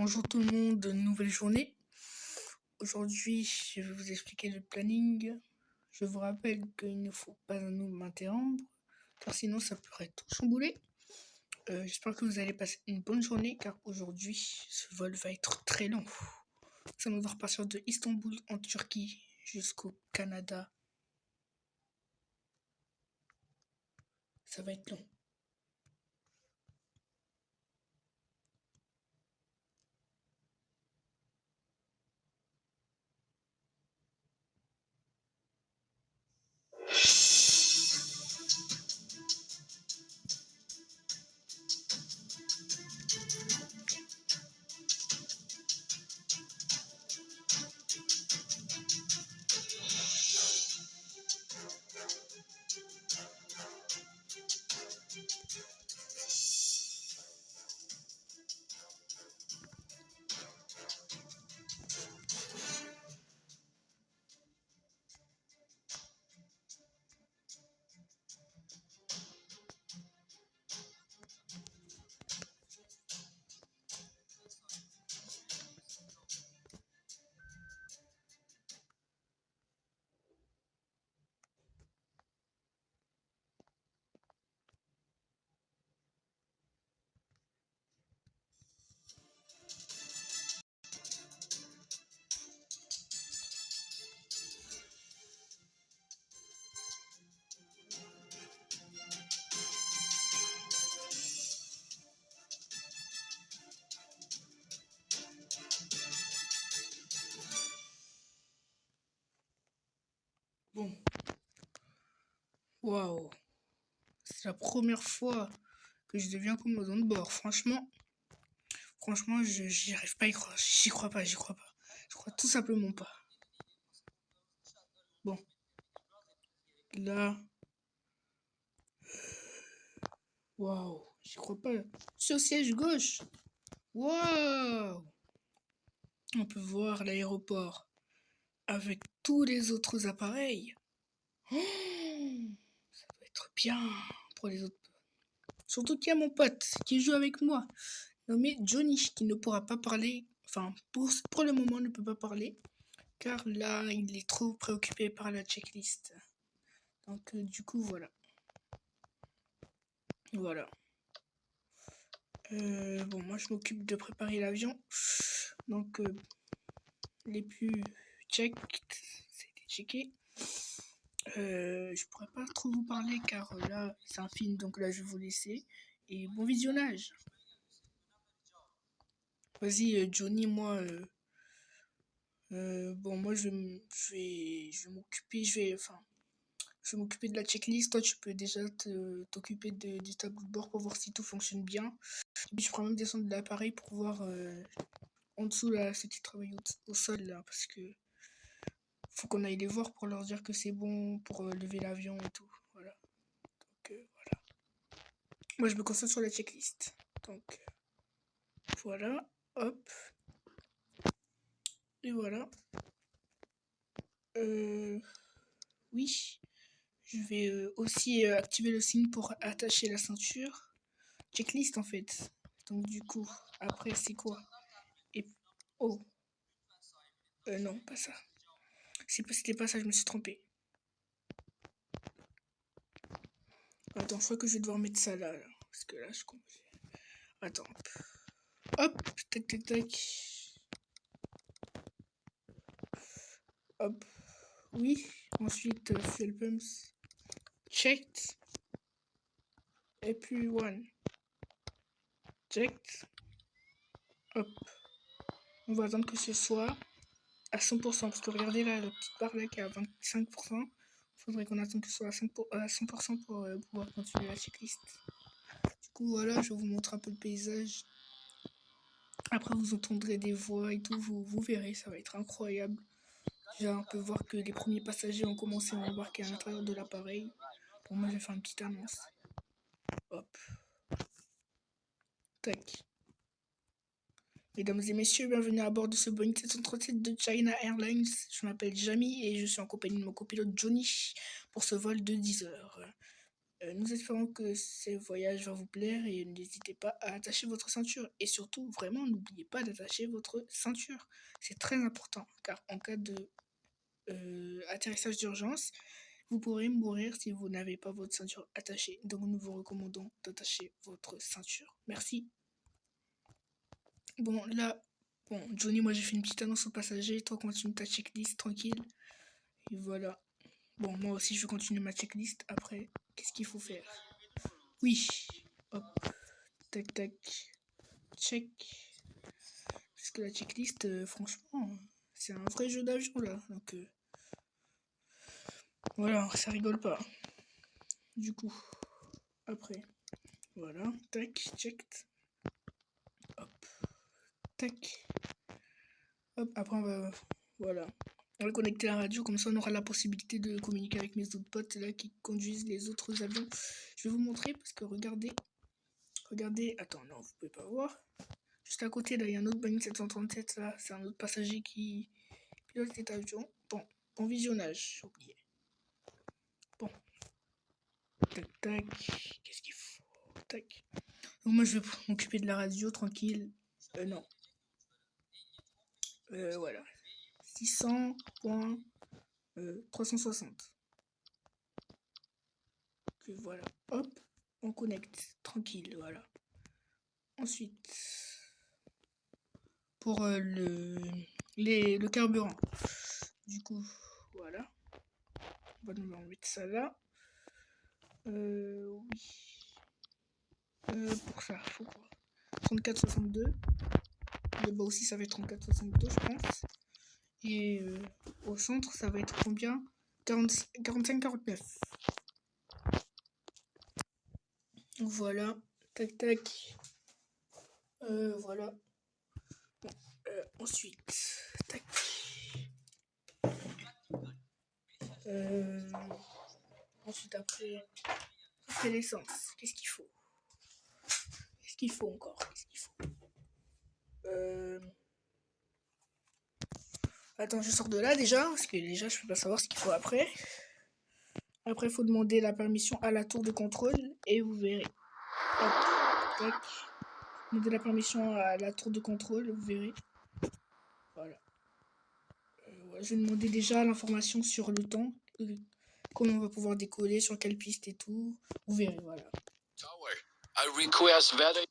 Bonjour tout le monde, nouvelle journée. Aujourd'hui, je vais vous expliquer le planning. Je vous rappelle qu'il ne faut pas nous m'interrompre, car sinon ça pourrait tout chambouler. J'espère que vous allez passer une bonne journée, car aujourd'hui, ce vol va être très long. Ça nous va repartir de Istanbul en Turquie jusqu'au Canada. Ça va être long. Bon, waouh, c'est la première fois que je deviens commandant de bord. Franchement, j'y arrive pas à y croire. J'y crois pas, j'y crois pas. Je crois tout simplement pas. Bon, là, waouh, j'y crois pas. Sur siège gauche. Waouh. On peut voir l'aéroport avec tous les autres appareils. Oh, ça doit être bien pour les autres. Surtout qu'il y a mon pote qui joue avec moi, nommé Johnny, qui ne pourra pas parler. Enfin, pour le moment, ne peut pas parler. Car là, il est trop préoccupé par la checklist. Donc, du coup, voilà. Voilà. Bon, moi, je m'occupe de préparer l'avion. Donc, les plus checked, c'était checké. Je pourrais pas trop vous parler car là, c'est un film, donc là, je vais vous laisser. Et bon visionnage. Vas-y, Johnny, moi, bon, moi, je vais m'occuper, je vais m'occuper de la checklist. Toi, tu peux déjà t'occuper du tableau de bord pour voir si tout fonctionne bien. Et puis, je pourrais même descendre de l'appareil pour voir en dessous, là, ceux qui travaillent au sol, là, parce que faut qu'on aille les voir pour leur dire que c'est bon pour lever l'avion et tout. Voilà. Donc, voilà. Moi, je me concentre sur la checklist. Donc, voilà. Hop. Et voilà. Oui. Je vais aussi activer le signe pour attacher la ceinture. Checklist, en fait. Donc, du coup, après, c'est quoi? Et... Oh. Non, pas ça. C'était pas ça, je me suis trompée. Attends, je crois que je vais devoir mettre ça là. Parce que là, je comprends. Attends. Hop, tac, tac, tac. Hop. Oui. Ensuite, fuel pumps. Checked. Et puis one. Checked. Hop. On va attendre que ce soit à 100%. Parce que regardez là, la petite barre là qui est à 25%. Il faudrait qu'on attende que ce soit à 100% pour pouvoir continuer la checklist. Du coup, voilà, je vais vous montrer un peu le paysage. Après, vous entendrez des voix et tout, vous verrez, ça va être incroyable. Déjà, on peut voir que les premiers passagers ont commencé à embarquer à l'intérieur de l'appareil. Bon, moi, je vais faire une petite annonce. Hop. Tac. Mesdames et messieurs, bienvenue à bord de ce Boeing 737 de China Airlines. Je m'appelle Jamie et je suis en compagnie de mon copilote Johnny pour ce vol de 10 heures. Nous espérons que ce voyage va vous plaire et n'hésitez pas à attacher votre ceinture. Et surtout, vraiment, n'oubliez pas d'attacher votre ceinture. C'est très important, car en cas de atterrissage d'urgence, vous pourrez mourir si vous n'avez pas votre ceinture attachée. Donc nous vous recommandons d'attacher votre ceinture. Merci. Bon, là, Johnny, moi j'ai fait une petite annonce aux passagers. Toi, continue ta checklist tranquille. Et voilà. Bon, moi aussi, je vais continuer ma checklist. Après, qu'est-ce qu'il faut faire? Oui. Hop. Tac, tac. Check. Parce que la checklist, franchement, c'est un vrai jeu d'avion, là. Donc, voilà, ça rigole pas. Du coup, après, voilà. Tac, checked. Hop. Tac. Hop, après, voilà. On va connecter la radio, comme ça on aura la possibilité de communiquer avec mes autres potes là qui conduisent les autres avions. Je vais vous montrer parce que regardez, attends, non, vous pouvez pas voir. Juste à côté là, il y a un autre Boeing 737 là, c'est un autre passager qui pilote cet avion. Bon visionnage, j'ai oublié. Bon, tac tac, qu'est-ce qu'il faut? Tac. Donc moi je vais m'occuper de la radio tranquille. Non. Voilà. 600.360. Voilà, hop, on connecte, tranquille, voilà. Ensuite, pour le carburant, du coup, voilà. On va nous mettre ça là. Oui. Pour ça, faut quoi? 34,62. Le bas aussi, ça va être 34,62, je pense. Et au centre, ça va être combien? 45,49. Voilà, tac tac. Voilà. Bon, ensuite, tac. Ensuite, après l'essence, qu'est-ce qu'il faut? Qu'est-ce qu'il faut encore? Qu'est-ce qu'il faut? Attends, je sors de là déjà, parce que déjà, je peux pas savoir ce qu'il faut après. Après, il faut demander la permission à la tour de contrôle, et vous verrez. Hop, tac. Demander la permission à la tour de contrôle, vous verrez. Voilà. Ouais, je vais demander déjà l'information sur le temps, comment on va pouvoir décoller, sur quelle piste et tout. Vous verrez, voilà. Tower, I request weather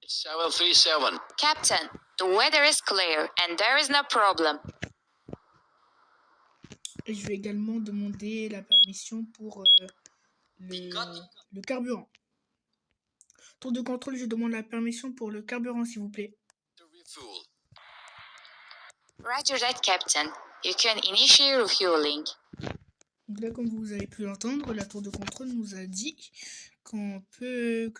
737. Captain, the weather is clear and there is no problem. Et je vais également demander la permission pour le carburant. Tour de contrôle, je demande la permission pour le carburant, s'il vous plaît. Roger that, Captain. You can initiate refueling. Donc là, comme vous avez pu l'entendre, la tour de contrôle nous a dit on peut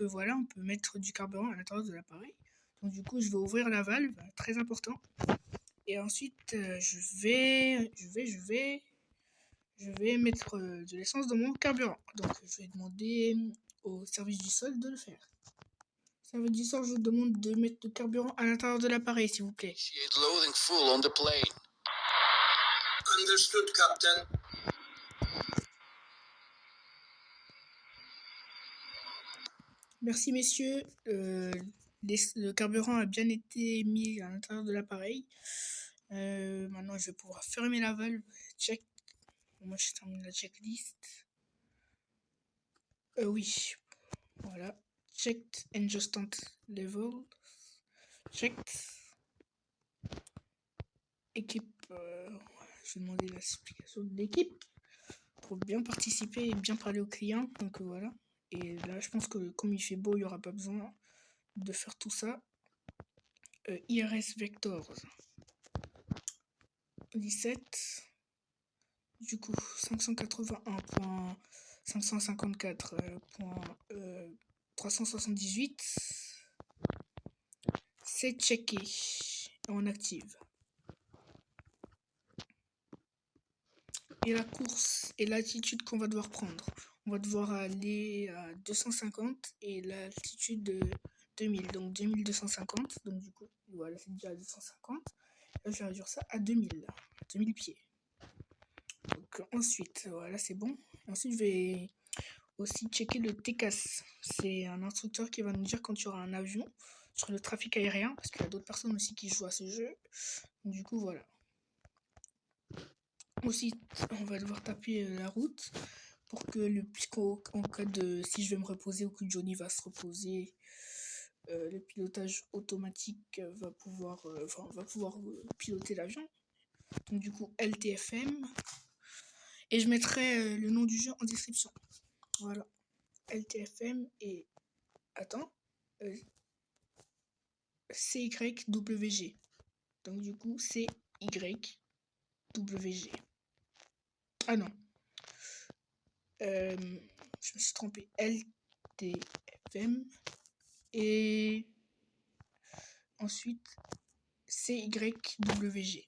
mettre du carburant à l'intérieur de l'appareil. Donc du coup, je vais ouvrir la valve, très important. Et ensuite, je vais mettre de l'essence dans mon carburant. Donc je vais demander au service du sol de le faire. Service du sol, je vous demande de mettre le carburant à l'intérieur de l'appareil, s'il vous plaît. Loading full on the plane. Understood, Captain. Merci messieurs, le carburant a bien été mis à l'intérieur de l'appareil. Maintenant je vais pouvoir fermer la valve, check. Moi je termine la checklist. Oui, voilà. Checked adjustment level. Checked. Équipe, je vais demander l'explication de l'équipe pour bien participer et bien parler aux clients. Donc voilà. Et là, je pense que comme il fait beau, il n'y aura pas besoin de faire tout ça. IRS Vectors 17. Du coup, 580.554.378. C'est checké. On active. Et la course et l'altitude qu'on va devoir prendre. On va devoir aller à 250 et l'altitude de 2000. Donc 2250. Donc du coup, voilà, c'est déjà à 250. Là, je vais réduire ça à 2000 pieds. Donc ensuite, voilà, c'est bon. Ensuite, aussi checker le TCAS. C'est un instructeur qui va nous dire quand il y aura un avion sur le trafic aérien, parce qu'il y a d'autres personnes aussi qui jouent à ce jeu. Du coup, voilà. Aussi, on va devoir taper la route pour que en cas de si je vais me reposer ou que Johnny va se reposer, le pilotage automatique va pouvoir piloter l'avion. Donc du coup LTFM, et je mettrai le nom du jeu en description. Voilà, LTFM et attends, CYWG. Donc du coup CYWG. Ah non, je me suis trompé. LTFM et ensuite CYWG.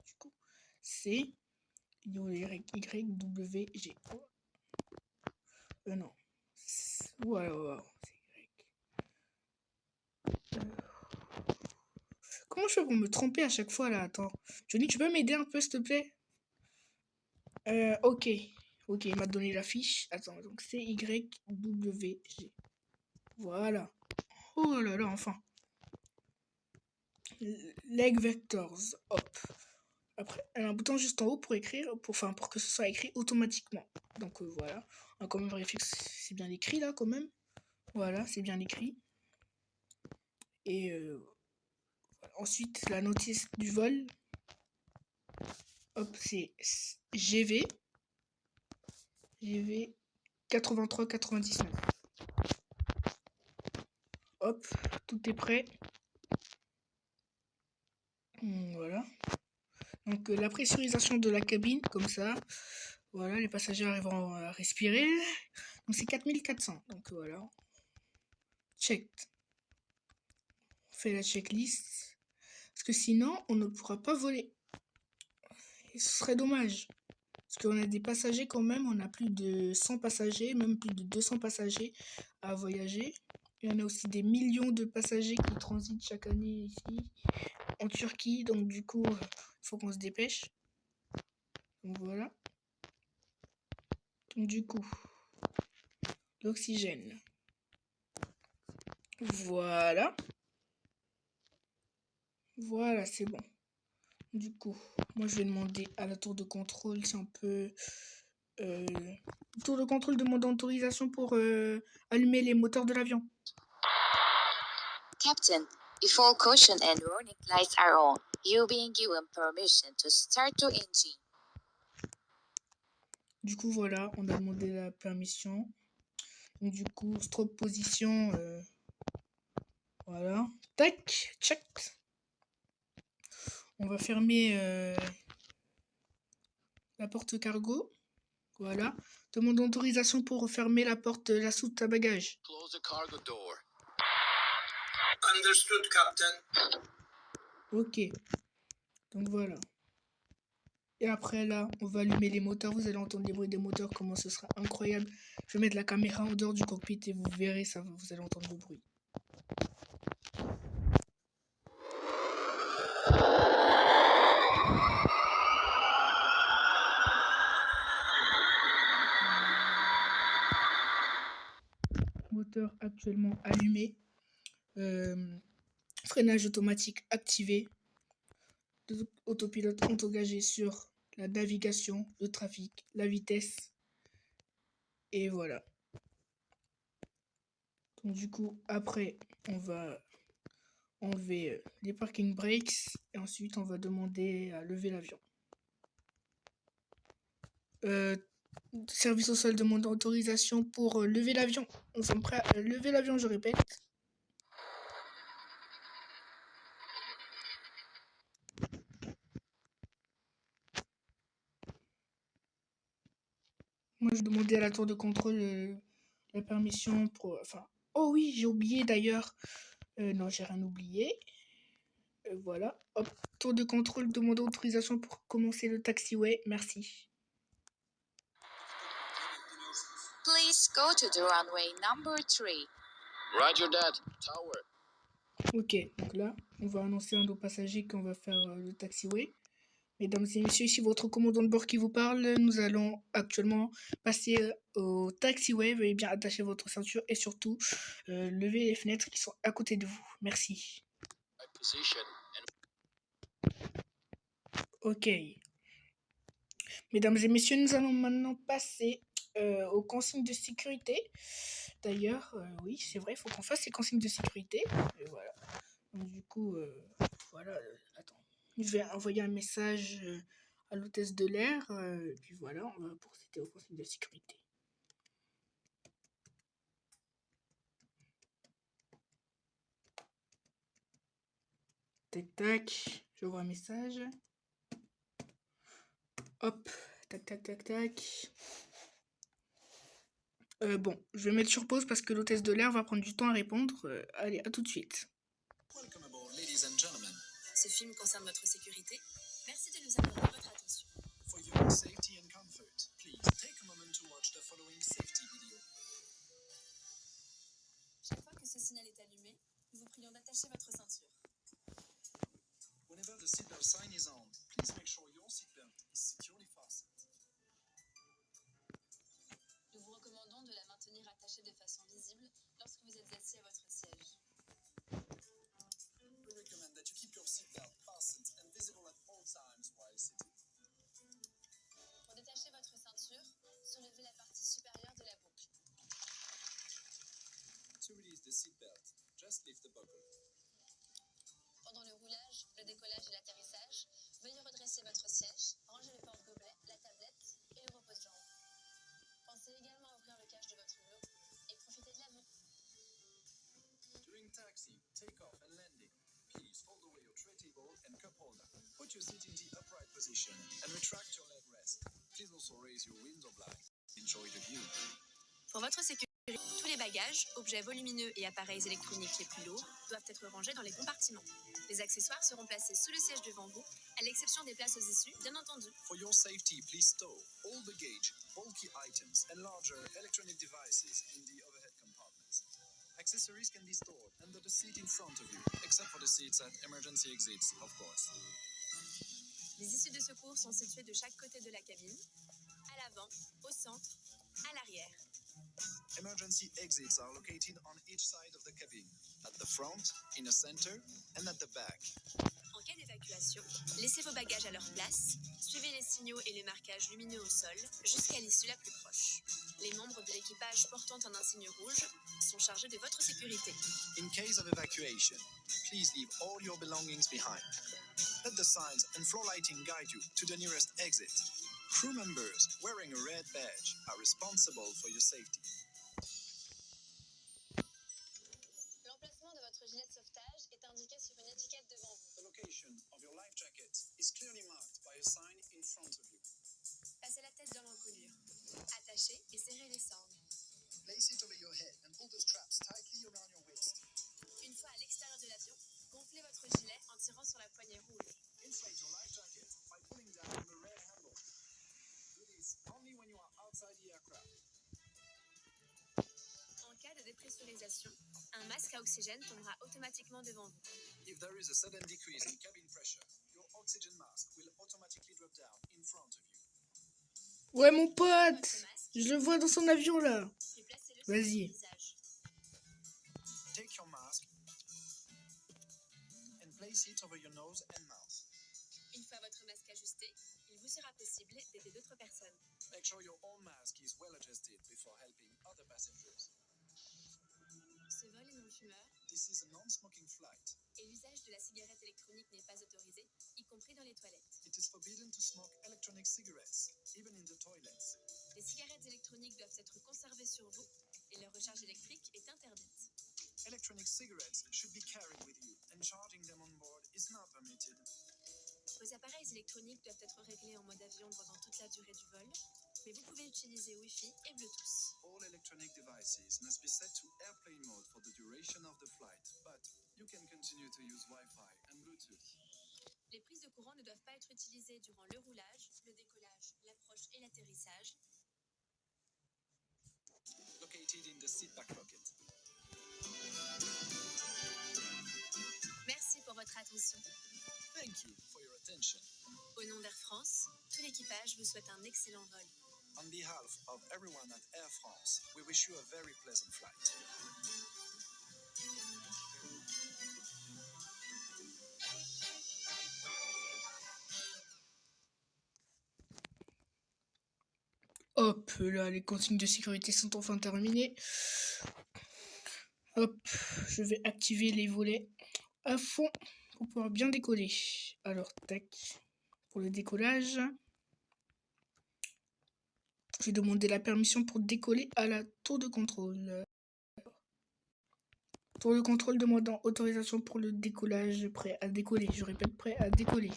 Du coup, CYWG. Non. Ouais. Comment je fais pour me tromper à chaque fois là? Attends. Johnny, tu peux m'aider un peu s'il te plaît? Ok. Ok, il m'a donné la fiche. Attends, donc CYWG. Voilà. Oh là là, enfin. Leg Vectors. Hop. Après, il y a un bouton juste en haut pour écrire, pour que ce soit écrit automatiquement. Donc voilà. On va quand même vérifier que c'est bien écrit là quand même. Voilà, c'est bien écrit. Et ensuite, la notice du vol. Hop, c'est GV 83-99. Hop, tout est prêt. Voilà. Donc la pressurisation de la cabine, comme ça. Voilà, les passagers arriveront à respirer. Donc c'est 4400. Donc voilà. Check. On fait la checklist. Parce que sinon, on ne pourra pas voler. Et ce serait dommage. Parce qu'on a des passagers quand même. On a plus de 100 passagers, même plus de 200 passagers à voyager. Il y en a aussi des millions de passagers qui transitent chaque année ici, en Turquie. Donc du coup, il faut qu'on se dépêche. Donc voilà. Donc du coup, l'oxygène. Voilà. Voilà, c'est bon. Du coup, moi je vais demander à la tour de contrôle si on peut... tour de contrôle demande autorisation pour allumer les moteurs de l'avion. Captain, before caution and warning lights are on, you being given permission to start the engine. Du coup, voilà, on a demandé la permission. Donc du coup, strobe position, voilà. Tac, check. On va fermer la porte cargo. Voilà. Demande d'autorisation pour refermer la porte de la soute à bagages. Close the cargo door. Understood, Captain. Ok. Donc voilà. Et après là, on va allumer les moteurs. Vous allez entendre les bruits des moteurs, comment ce sera incroyable. Je vais mettre la caméra en dehors du cockpit et vous verrez, ça, vous allez entendre le bruit. Moteur actuellement allumé. Freinage automatique activé. Autopilote engagé sur la navigation, le trafic, la vitesse. Et voilà. Donc du coup, après, on va enlever les parking brakes. Et ensuite, on va demander à lever l'avion. Service au sol demande autorisation pour lever l'avion. Nous sommes prêts à lever l'avion, je répète. Moi, je demandais à la tour de contrôle la permission pour... Enfin... Oh oui, j'ai oublié d'ailleurs. Non, j'ai rien oublié. Voilà. Hop, tour de contrôle, demande autorisation pour commencer le taxiway. Merci. Please go to the runway number 3. Roger that. Tower. Ok, donc là, on va annoncer à nos passagers qu'on va faire le taxiway. Mesdames et messieurs, ici votre commandant de bord qui vous parle. Nous allons actuellement passer au taxiway. Veuillez bien attacher votre ceinture et surtout lever les fenêtres qui sont à côté de vous. Merci. Right position and Ok. Mesdames et messieurs, nous allons maintenant passer aux consignes de sécurité. D'ailleurs, oui, c'est vrai, il faut qu'on fasse les consignes de sécurité. Et voilà. Donc, du coup, voilà. Attends. Je vais envoyer un message à l'hôtesse de l'air. Et puis voilà, on va procéder aux consignes de sécurité. Tac, tac. J'envoie un message. Hop. Tac, tac, tac, tac. Bon, je vais mettre sur pause parce que l'hôtesse de l'air va prendre du temps à répondre. Allez, à tout de suite. welcome aboard, ladies and gentlemen. Ce film concerne votre sécurité. Merci de nous accorder votre attention. For your safety and comfort, please take a moment to watch the following safety video. Chaque fois que ce signal est allumé, nous vous prions d'attacher votre ceinture. Whenever the seatbelt sign is on, please make sure your seatbelt is securely fastened. Nous vous recommandons de la maintenir attachée de façon visible lorsque vous êtes assis à votre siège. We recommend that you keep your seatbelt fastened and visible at all times while sitting. Pour détacher votre ceinture, soulevez la partie supérieure de la boucle. To release the seatbelt, just lift the buckle. Pendant le roulage, le décollage et l'atterrissage, veuillez redresser votre siège, ranger le porte-gobelet, la tablette et le repose-jambes. Pensez également à ouvrir le cache de votre hublot et profitez de la vue. During taxi, takeoff and landing, please fold away your tray table and cup holder. Put your seat in the upright position and retract your leg rest. Please also raise your window blind. Enjoy the view. Pour votre sécurité, tous les bagages, objets volumineux et appareils électroniques les plus lourds doivent être rangés dans les compartiments. Les accessoires seront placés sous le siège devant vous, à l'exception des places aux issues, bien entendu. For your safety, please stow all baggage, bulky items, and larger electronic devices in the overhead compartments. Accessories can be stored under the seat in front of you, except for the seats at emergency exits, of course. Les issues de secours sont situées de chaque côté de la cabine, à l'avant, au centre, à l'arrière. Emergency exits are located on each side of the cabin, at the front, in the center, and at the back. En cas d'évacuation, laissez vos bagages à leur place, suivez les signaux et les marquages lumineux au sol jusqu'à l'issue la plus proche. Les membres de l'équipage portant un insigne rouge sont chargés de votre sécurité. In case of evacuation, please leave all your belongings behind. Let the signs and floor lighting guide you to the nearest exit. Crew members wearing a red badge are responsible for your safety. L'emplacement de votre gilet de sauvetage est indiqué sur une étiquette devant vous. The location of your life jacket is clearly marked by a sign in front of you. Passez la tête dans l'encolure. Attachez et serrez les sangles. Place it over your head and pull the straps tightly around your waist. Une fois à l'extérieur de l'avion, gonflez votre gilet en tirant sur la poignée rouge. Inflate your life jacket by pulling down on the red handle. Do this only when you are outside the aircraft. En cas de dépressurisation, un masque à oxygène tombera automatiquement devant vous. If there is a sudden decrease in cabin pressure, your oxygen mask will automatically drop down in front of you. Ouais, mon pote, Votre masque je le vois dans son avion là. et placez-le sur Vas-y. votre visage. Take your mask and place it over your nose and mouth. Une fois votre masque ajusté, il vous sera possible d'aider d'autres personnes. Make sure your own mask is well adjusted before helping other passengers. Ce vol est non-fumeur This is a non-smoking flight. et l'usage de la cigarette électronique n'est pas autorisé, y compris dans les toilettes. It is forbidden to smoke electronic cigarettes, even in the toilets. Les cigarettes électroniques doivent être conservées sur vous et leur recharge électrique est interdite. Electronic cigarettes should be carried with you, and charging them on board is not permitted. Vos appareils électroniques doivent être réglés en mode avion pendant toute la durée du vol, mais vous pouvez utiliser Wi-Fi et Bluetooth. All electronic devices must be set to airplane mode for the duration of the flight, but you can continue to use Wi-Fi and Bluetooth. Les prises de courant ne doivent pas être utilisées durant le roulage, le décollage, l'approche et l'atterrissage. Located in the seat back pocket. Merci pour votre attention. Thank you for your attention. Au nom d'Air France, tout l'équipage vous souhaite un excellent vol. On behalf of everyone at Air France, we wish you a very pleasant flight. Hop, là, les consignes de sécurité sont enfin terminées. Hop, je vais activer les volets à fond pour pouvoir bien décoller. Alors, tac, pour le décollage, je vais demander la permission pour décoller à la tour de contrôle. Tour de contrôle demandant autorisation pour le décollage, prêt à décoller. Je répète, prêt à décoller.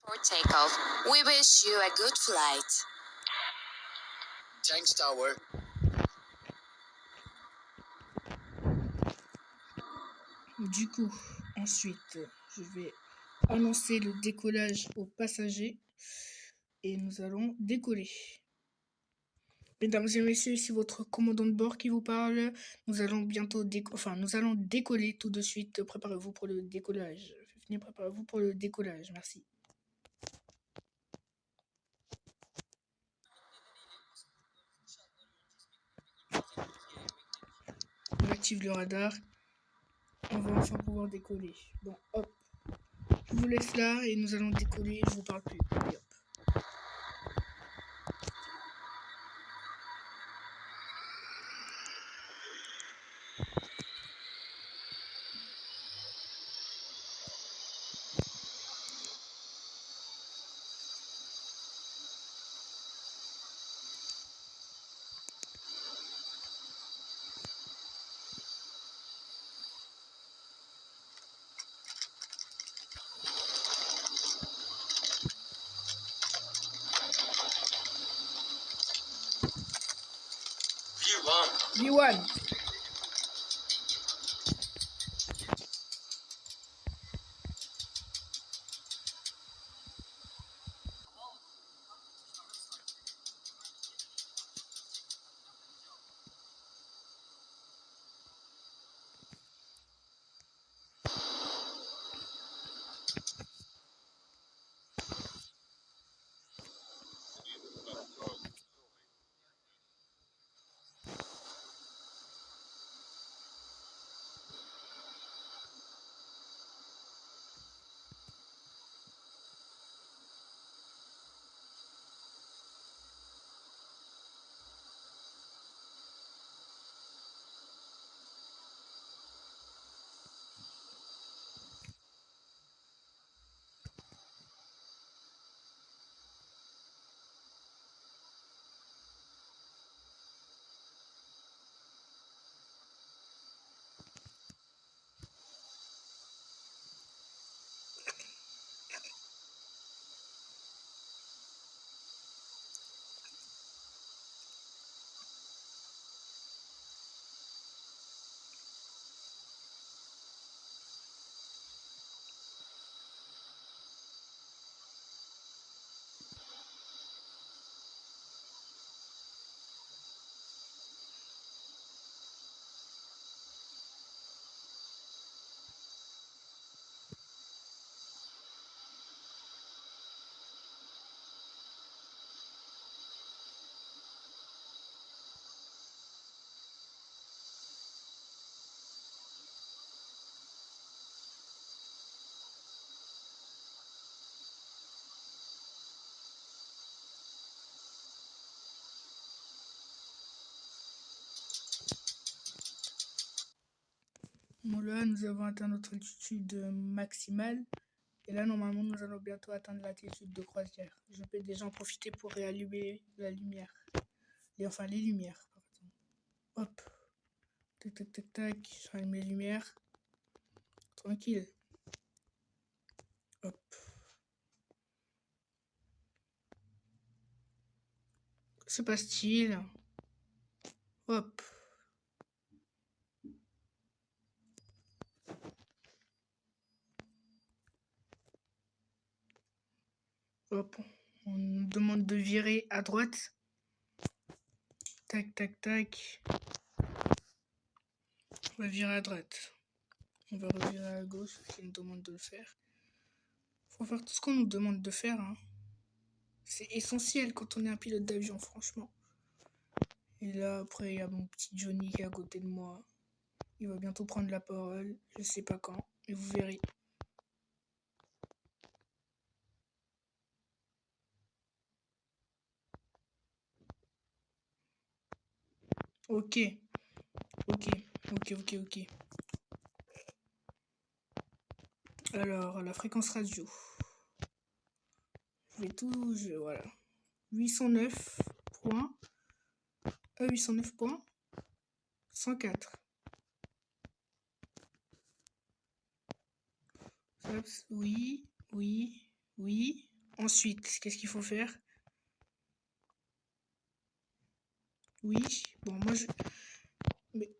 For takeoff, we wish you a good flight. Thanks, Tower. Du coup, ensuite, je vais annoncer le décollage aux passagers et nous allons décoller. Mesdames et messieurs, ici votre commandant de bord qui vous parle. Nous allons bientôt décoller tout de suite. Préparez-vous pour le décollage. Préparez-vous pour le décollage. Merci. On active le radar. On va enfin pouvoir décoller. Bon, hop. Je vous laisse là et nous allons décoller. Je vous parle plus. Allez, hop. V1. Bon, là, nous avons atteint notre altitude maximale. Et là, normalement, nous allons bientôt atteindre l'altitude de croisière. Je peux déjà en profiter pour réallumer la lumière. Les lumières, pardon. Hop. Tac, tac, tac, tac. Je rallume les lumières. Tranquille. Hop. Que se passe-t-il? Hop. Hop. On nous demande de virer à droite. Tac, tac, tac. On va virer à droite. On va revirer à gauche parce qu'il nous demande de le faire. Faut faire tout ce qu'on nous demande de faire, hein. C'est essentiel quand on est un pilote d'avion, franchement. Et là, après, il y a mon petit Johnny qui est à côté de moi. Il va bientôt prendre la parole. Je sais pas quand, mais vous verrez. Ok. Alors, la fréquence radio. Voilà. 809.104. Oui. Ensuite, qu'est-ce qu'il faut faire? Oui. Bon, je vais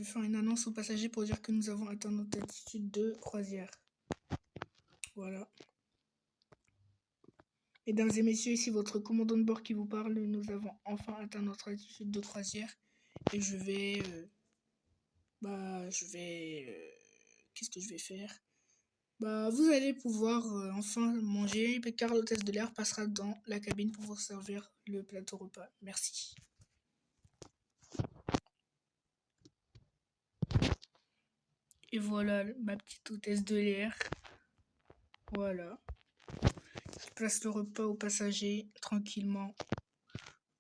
faire une annonce aux passagers pour dire que nous avons atteint notre altitude de croisière. Voilà. Mesdames et messieurs, ici votre commandant de bord qui vous parle. Nous avons enfin atteint notre altitude de croisière. Et je vais... qu'est-ce que je vais faire? Vous allez pouvoir enfin manger, car l'hôtesse de l'air passera dans la cabine pour vous servir le plateau repas. Merci. Et voilà ma petite hôtesse de l'air. Voilà. Je place le repas aux passagers tranquillement.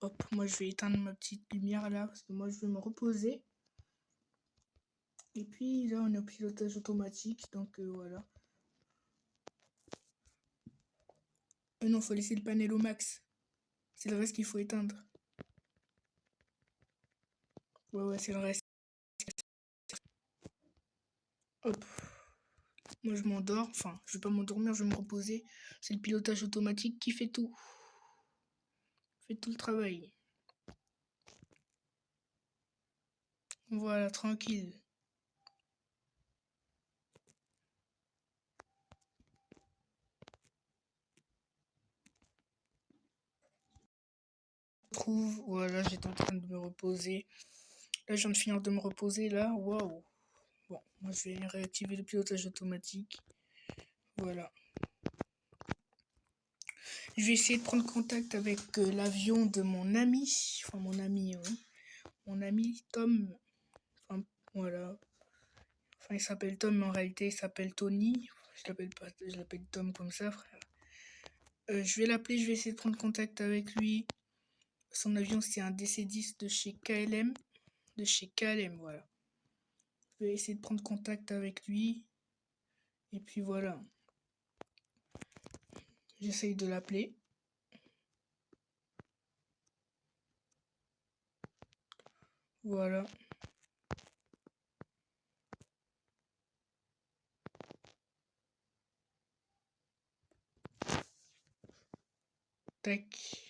Hop, moi je vais éteindre ma petite lumière là parce que moi je vais me reposer. Et puis là on est au pilotage automatique, donc voilà. Non, faut laisser le panel au max. C'est le reste qu'il faut éteindre. Ouais, c'est le reste. Hop. Moi je m'endors, enfin je vais pas m'endormir, je vais me reposer. C'est le pilotage automatique qui fait tout. Fait tout le travail. Voilà, tranquille. Voilà, j'étais en train de me reposer. Là, je viens de finir de me reposer, là. Waouh. Bon, moi, je vais réactiver le pilotage automatique. Voilà. Je vais essayer de prendre contact avec l'avion de mon ami. Enfin, mon ami, oui. Mon ami Tom. Enfin, voilà. Enfin, il s'appelle Tom, mais en réalité, il s'appelle Tony. Je l'appelle Tom comme ça, frère. Je vais l'appeler, je vais essayer de prendre contact avec lui. Son avion, c'est un DC-10 de chez KLM. Voilà. Je vais essayer de prendre contact avec lui. Et puis voilà. J'essaye de l'appeler. Voilà. Tac.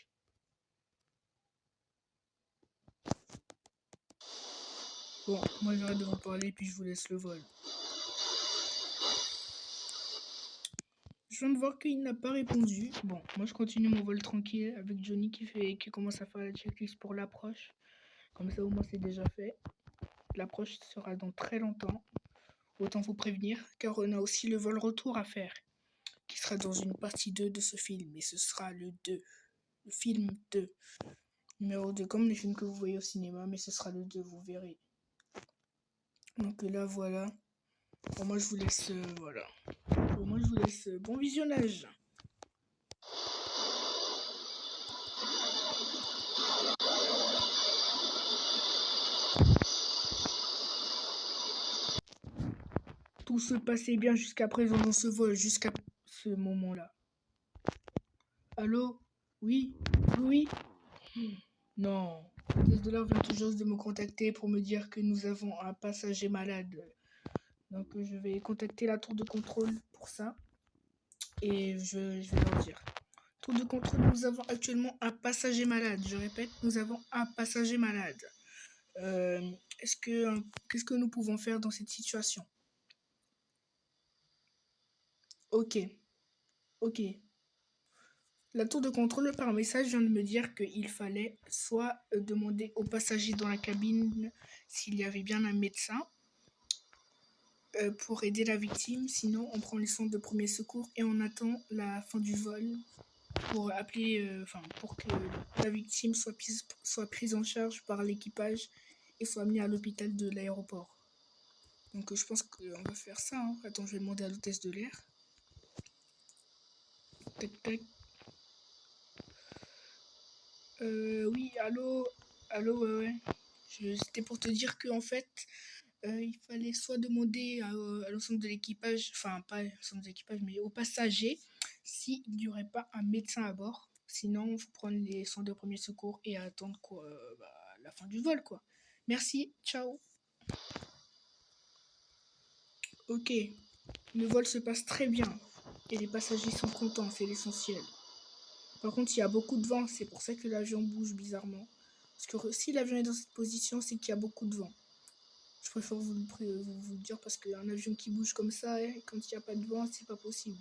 Bon, moi j'arrête de vous parler puis je vous laisse le vol. Je viens de voir qu'il n'a pas répondu. Bon, moi je continue mon vol tranquille avec Johnny qui commence à faire la checklist pour l'approche. Comme ça au moins c'est déjà fait. L'approche sera dans très longtemps. Autant vous prévenir, car on a aussi le vol retour à faire, qui sera dans une partie 2 de ce film. Et ce sera le 2. Le film 2. Numéro 2, comme les films que vous voyez au cinéma, mais ce sera le 2, vous verrez. Donc là, voilà. Pour moi, je vous laisse, voilà. Pour moi, je vous laisse bon visionnage. Tout se passait bien jusqu'à présent dans ce vol, jusqu'à ce moment-là. Allô? Oui? Oui? Non. L'hôtesse de l'air vient tout juste de me contacter pour me dire que nous avons un passager malade. Donc je vais contacter la tour de contrôle pour ça. Et je vais leur dire. Tour de contrôle, nous avons actuellement un passager malade. Je répète, nous avons un passager malade. Qu'est-ce que nous pouvons faire dans cette situation? Ok. La tour de contrôle par message vient de me dire qu'il fallait soit demander aux passagers dans la cabine s'il y avait bien un médecin, pour aider la victime. Sinon, on prend les centres de premier secours et on attend la fin du vol pour appeler, pour que la victime soit prise en charge par l'équipage et soit amenée à l'hôpital de l'aéroport. Donc je pense qu'on va faire ça. Hein. Attends, je vais demander à l'hôtesse de l'air. Tac, tac. Oui, allô, ouais. C'était pour te dire que en fait, il fallait soit demander à l'ensemble de l'équipage, enfin pas à l'ensemble de l'équipage, mais aux passagers, s'il n'y aurait pas un médecin à bord. Sinon, il faut prendre les centres de premier secours et attendre quoi, la fin du vol, quoi. Merci, ciao. Ok, le vol se passe très bien et les passagers sont contents, c'est l'essentiel. Par contre, il y a beaucoup de vent, c'est pour ça que l'avion bouge bizarrement. Parce que si l'avion est dans cette position, c'est qu'il y a beaucoup de vent. Je préfère vous le dire parce qu'un avion qui bouge comme ça, quand il n'y a pas de vent, c'est pas possible.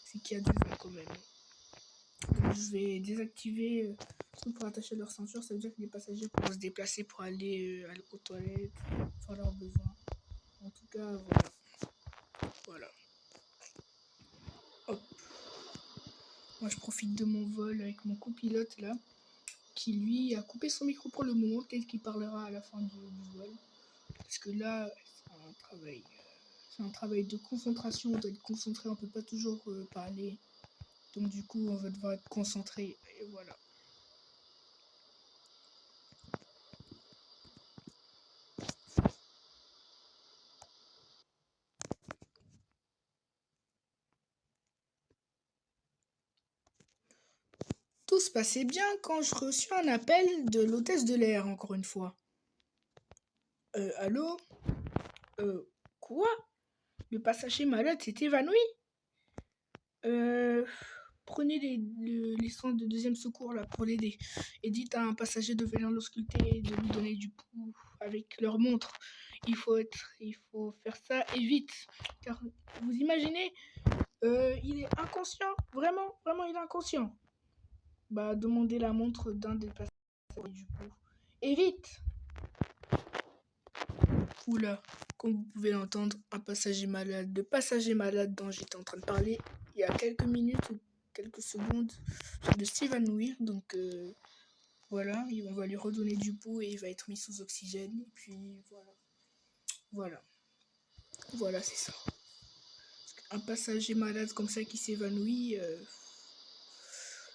C'est qu'il y a du vent quand même. Donc, je vais désactiver pour attacher leur ceinture. Ça veut dire que les passagers pourront se déplacer pour aller aux toilettes, faire leurs besoins. En tout cas, voilà. Hop. Moi, je profite de mon vol avec mon copilote là, qui lui a coupé son micro pour le moment. Peut-être qu'il parlera à la fin du vol. Parce que là, c'est un travail de concentration. On doit être concentré, on peut pas toujours parler. Donc du coup, on va devoir être concentré. Et voilà. Tout se passait bien quand je reçus un appel de l'hôtesse de l'air, encore une fois. Allô? Quoi? Le passager malade s'est évanoui? Prenez les soins de deuxième secours là pour l'aider. Et dites à un passager de venir l'ausculter et de lui donner du pouls avec leur montre. Il faut faire ça et vite. Car vous imaginez, il est inconscient. Vraiment, il est inconscient. Bah, demandez la montre d'un des passagers du pouls. Et vite! Oula, comme vous pouvez l'entendre, un passager malade, le passager malade dont j'étais en train de parler il y a quelques minutes ou quelques secondes, de s'évanouir. Donc voilà, on va lui redonner du pouls et il va être mis sous oxygène. Et puis voilà, c'est ça. Un passager malade comme ça qui s'évanouit,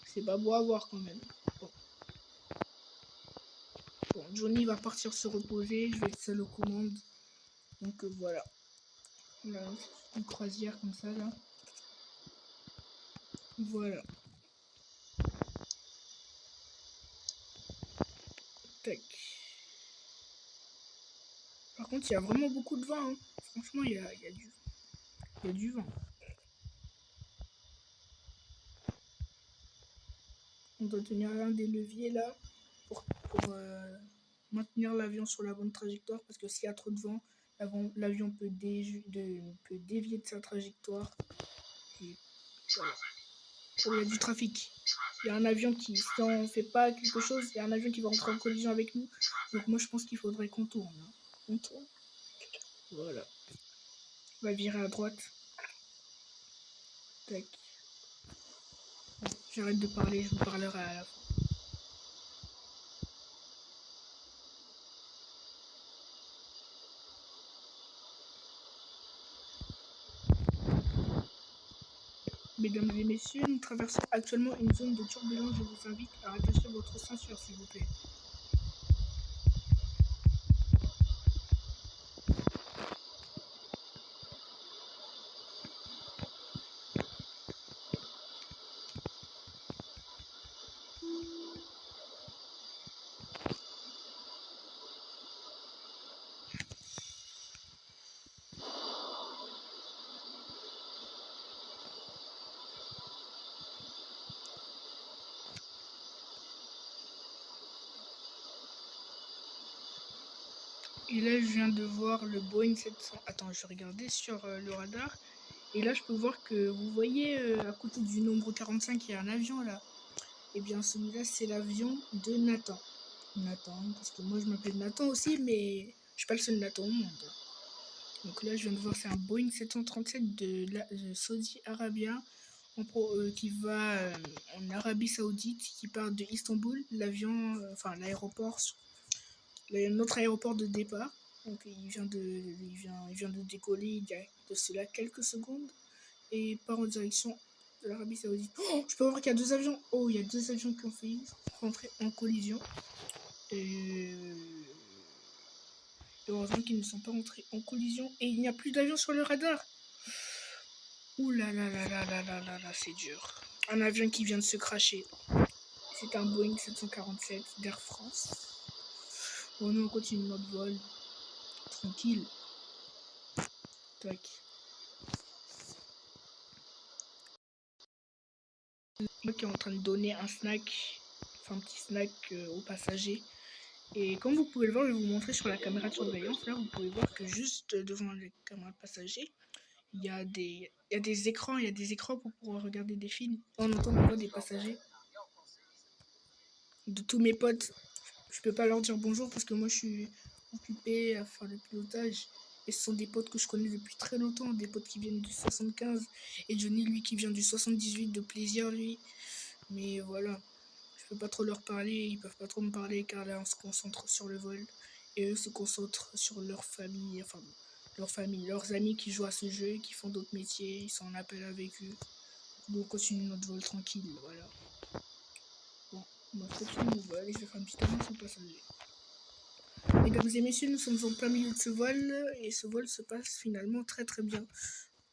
c'est pas beau à voir quand même. Bon, Johnny va partir se reposer, je vais être seul aux commandes. Donc voilà. Là, une croisière comme ça là. Voilà. Tac. Par contre, il y a vraiment beaucoup de vent. Hein. Franchement, il y a du vent. On doit tenir l'un des leviers là pour maintenir l'avion sur la bonne trajectoire parce que s'il y a trop de vent, l'avion peut dévier de sa trajectoire. Et voilà. Il y a du trafic. Il y a un avion qui, si on ne fait pas quelque chose, il y a un avion qui va rentrer en collision avec nous. Donc moi, je pense qu'il faudrait qu'on tourne. Hein. On tourne. Voilà. On va virer à droite. Tac. Bon, j'arrête de parler, je vous parlerai à la fin. Mesdames et messieurs, nous traversons actuellement une zone de turbulence. Je vous invite à attacher votre ceinture, s'il vous plaît. Et là, je viens de voir le Boeing 700. Attends, je vais regarder sur le radar. Et là, je peux voir que vous voyez à côté du nombre 45, il y a un avion là. Et bien, celui-là, c'est l'avion de Nathan. Nathan, parce que moi, je m'appelle Nathan aussi, mais je suis pas le seul Nathan au monde. Donc là, je viens de voir, c'est un Boeing 737 de Saudi Arabia qui va en Arabie Saoudite, qui part de Istanbul. L'avion, enfin l'aéroport, notre aéroport de départ. Donc il vient de décoller il y a de cela quelques secondes et part en direction de l'Arabie Saoudite. Oh, je peux voir qu'il y a 2 avions. Oh, il y a 2 avions qui ont failli rentrer en collision. Et heureusement qu'ils ne sont pas rentrés en collision. Et il n'y a plus d'avions sur le radar. Ouh là là là là là là là là, c'est dur. Un avion qui vient de se cracher. C'est un Boeing 747 d'Air France. Bon, nous on continue notre vol. Tranquille. Tac. Moi qui est en train de donner un snack, enfin un petit snack aux passagers. Et comme vous pouvez le voir, je vais vous montrer sur la caméra de surveillance. Là, vous pouvez voir que juste devant les caméras de passagers, il y a des écrans, pour pouvoir regarder des films. On entend la voix des passagers. De tous mes potes, je peux pas leur dire bonjour parce que moi je suis occupé à faire le pilotage. Et ce sont des potes que je connais depuis très longtemps, des potes qui viennent du 75. Et Johnny, lui, qui vient du 78, de plaisir, lui. Mais voilà, je peux pas trop leur parler, ils peuvent pas trop me parler car là on se concentre sur le vol. Et eux se concentrent sur leur famille, leurs amis qui jouent à ce jeu, qui font d'autres métiers, ils sont en appel avec eux. Nous on continue notre vol tranquille, voilà. Bon, on va continuer notre vol et je vais faire une petite annonce aux passagers. Mesdames et messieurs, nous sommes en plein milieu de ce vol et ce vol se passe finalement très très bien.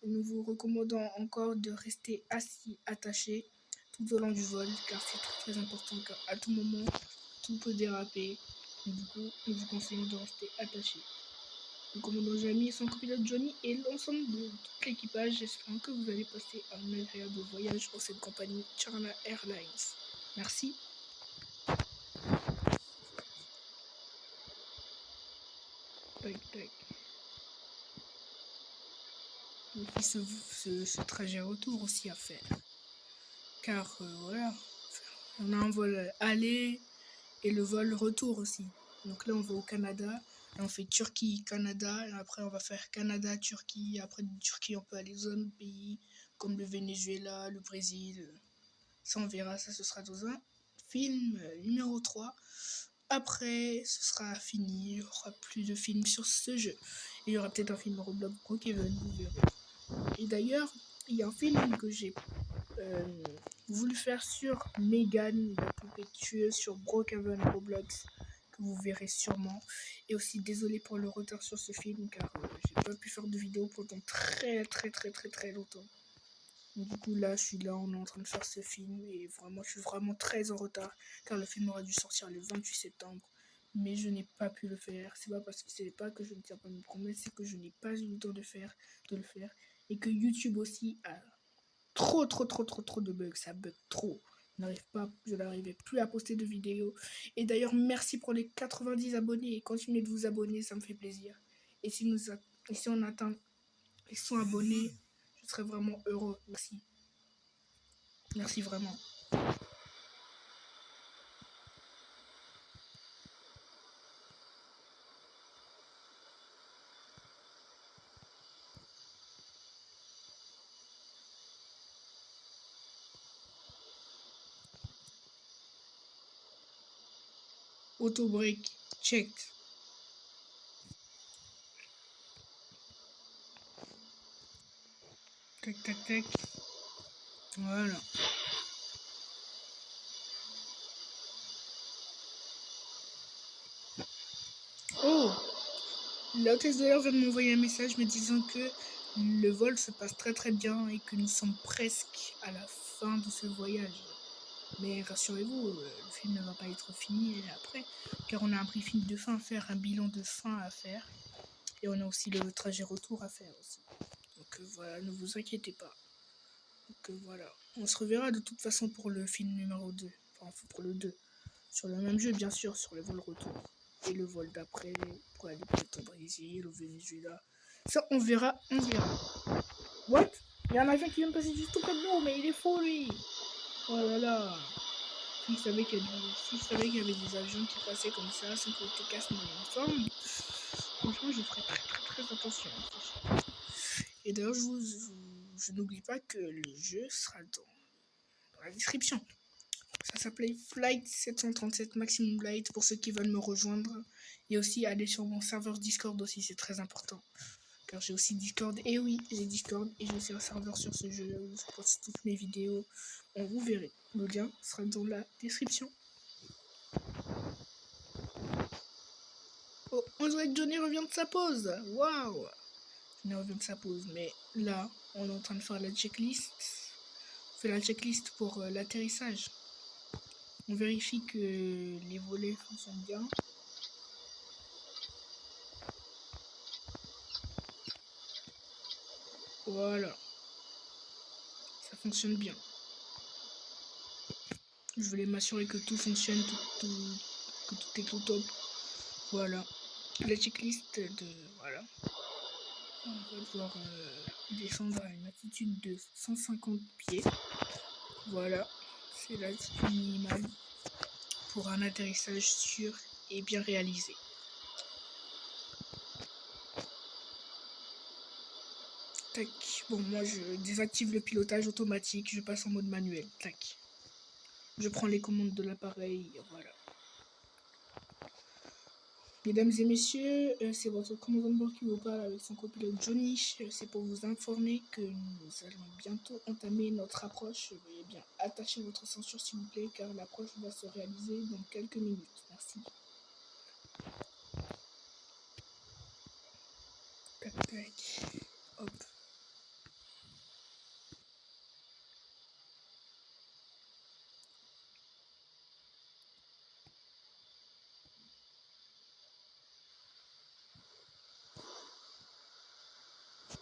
Nous vous recommandons encore de rester assis, attachés tout au long du vol car c'est très très important car à tout moment tout peut déraper. Et du coup, nous vous conseillons de rester attachés. Nous commandons Jamie et son copilote Johnny et l'ensemble de tout l'équipage. J'espère que vous allez passer un agréable voyage pour cette compagnie China Airlines. Merci. Tac, tac. Et puis ce trajet retour aussi à faire. Car voilà, on a un vol aller et le vol retour aussi. Donc là on va au Canada, là on fait Turquie-Canada, et après on va faire Canada-Turquie, après de Turquie on peut aller dans d'autres pays comme le Venezuela, le Brésil. Ça on verra, ça ce sera dans un film numéro 3. Après ce sera fini, il n'y aura plus de films sur ce jeu. Il y aura peut-être un film Roblox Brookhaven, vous verrez. Et d'ailleurs, il y a un film que j'ai voulu faire sur Megan, la poupée tueuse sur Brookhaven Roblox, que vous verrez sûrement. Et aussi désolé pour le retard sur ce film car j'ai pas pu faire de vidéo pendant très longtemps. Donc, du coup là je suis là, on est en train de faire ce film et vraiment je suis vraiment très en retard car le film aurait dû sortir le 28 septembre. Mais je n'ai pas pu le faire. C'est pas parce que c'est pas que je ne tiens pas mes promesses, c'est que je n'ai pas eu le temps de le faire. Et que YouTube aussi a trop de bugs, ça bug trop. Je n'arrivais plus à poster de vidéos. Et d'ailleurs, merci pour les 90 abonnés et continuez de vous abonner, ça me fait plaisir. Et si on atteint les 100 abonnés, je serais vraiment heureux. Merci. Merci vraiment. Auto break, check. Tac, tac, tac. Voilà. Oh! L'hôtesse de l'air vient de m'envoyer un message me disant que le vol se passe très bien et que nous sommes presque à la fin de ce voyage. Mais rassurez-vous, le film ne va pas être fini après, car on a un briefing de fin à faire, un bilan de fin à faire, et on a aussi le trajet retour à faire aussi. Donc voilà, ne vous inquiétez pas. Donc voilà, on se reverra de toute façon pour le film numéro 2, enfin pour le 2, sur le même jeu bien sûr, sur le vol retour. Et le vol d'après, pour aller peut-être au Brésil, au Venezuela. Ça, on verra. What? Il y a un avion qui vient de passer juste tout près de nous, mais il est faux, lui. Oh là là. Si je savais qu'il y avait des avions qui passaient comme ça, sans que le TCAS ne m'informe, franchement, je ferai très attention. Et d'ailleurs, je n'oublie pas que le jeu sera dans la description. Ça s'appelait Flight 737 Maximum Light pour ceux qui veulent me rejoindre. Et aussi aller sur mon serveur Discord aussi, c'est très important. Car j'ai aussi Discord. Et oui, j'ai Discord et j'ai aussi un serveur sur ce jeu où je poste toutes mes vidéos. Bon, vous verrez. Le lien sera dans la description. Oh, on dirait que Johnny revient de sa pause. Waouh! Johnny revient de sa pause. Mais là, on est en train de faire la checklist. On fait la checklist pour l'atterrissage. On vérifie que les volets fonctionnent bien. Voilà. Ça fonctionne bien. Je voulais m'assurer que tout fonctionne, que tout est au top. Voilà. La checklist de... Voilà. On va devoir descendre à une altitude de 150 pieds. Voilà. C'est l'altitude minimale pour un atterrissage sûr et bien réalisé. Tac. Bon, moi je désactive le pilotage automatique, je passe en mode manuel. Tac. Je prends les commandes de l'appareil, voilà. Mesdames et messieurs, c'est votre commandant de bord qui vous parle avec son copilote Johnny. C'est pour vous informer que nous allons bientôt entamer notre approche. Veuillez bien attacher votre ceinture s'il vous plaît, car l'approche va se réaliser dans quelques minutes. Merci. Tac, tac. Hop.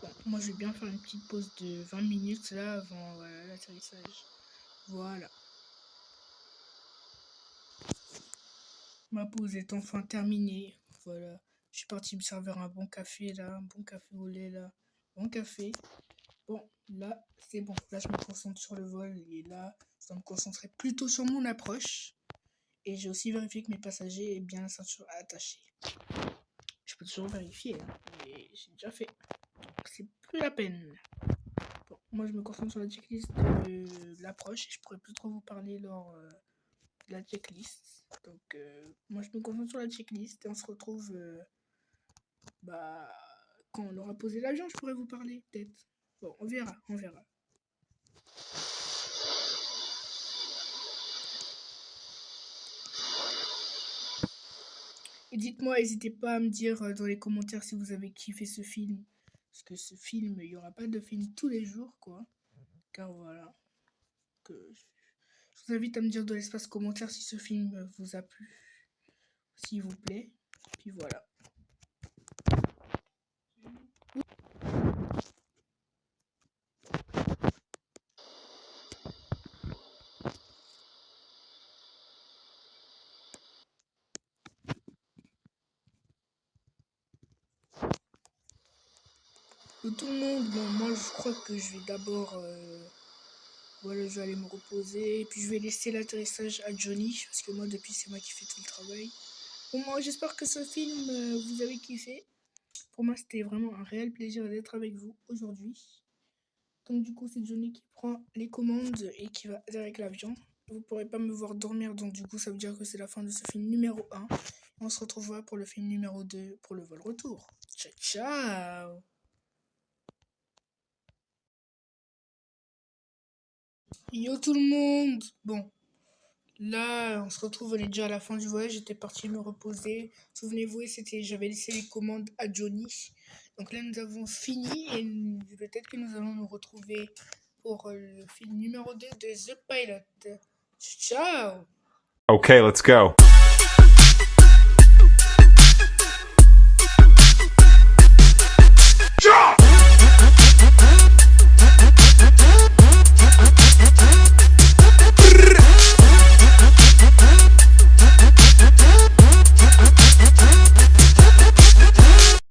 Bon, moi je vais bien faire une petite pause de 20 minutes là avant l'atterrissage. Voilà. Ma pause est enfin terminée. Voilà. Je suis parti me servir un bon café là, un bon café au lait là. Bon café. Bon, là, c'est bon. Là, je me concentre sur le vol et là, je dois me concentrer plutôt sur mon approche. Et j'ai aussi vérifié que mes passagers aient bien la ceinture attachée. Je peux toujours vérifier, hein, mais j'ai déjà fait. C'est plus la peine. Bon, moi, je me concentre sur la checklist de l'approche et je pourrais plus trop vous parler lors de la checklist. Donc, moi, je me concentre sur la checklist et on se retrouve quand on aura posé l'avion, je pourrais vous parler, peut-être. Bon, on verra. Et dites-moi, n'hésitez pas à me dire dans les commentaires si vous avez kiffé ce film. Parce que ce film, il n'y aura pas de film tous les jours, quoi. Car voilà. Je vous invite à me dire dans l'espace commentaire si ce film vous a plu. S'il vous plaît. Puis voilà. Tout le monde, bon, moi je crois que je vais d'abord... Voilà, je vais aller me reposer. Et puis je vais laisser l'atterrissage à Johnny. Parce que moi, depuis, c'est moi qui fais tout le travail. Bon, moi, j'espère que ce film, vous avez kiffé. Pour moi, c'était vraiment un réel plaisir d'être avec vous aujourd'hui. Donc du coup, c'est Johnny qui prend les commandes et qui va avec l'avion. Vous ne pourrez pas me voir dormir, donc du coup, ça veut dire que c'est la fin de ce film numéro 1. On se retrouvera pour le film numéro 2 pour le vol retour. Ciao, ciao! Yo tout le monde! Bon, là, on se retrouve, on est déjà à la fin du voyage. J'étais parti me reposer. Souvenez-vous, j'avais laissé les commandes à Johnny. Donc là, nous avons fini et peut-être que nous allons nous retrouver pour le film numéro 2 de The Pilot. Ciao! Okay, let's go.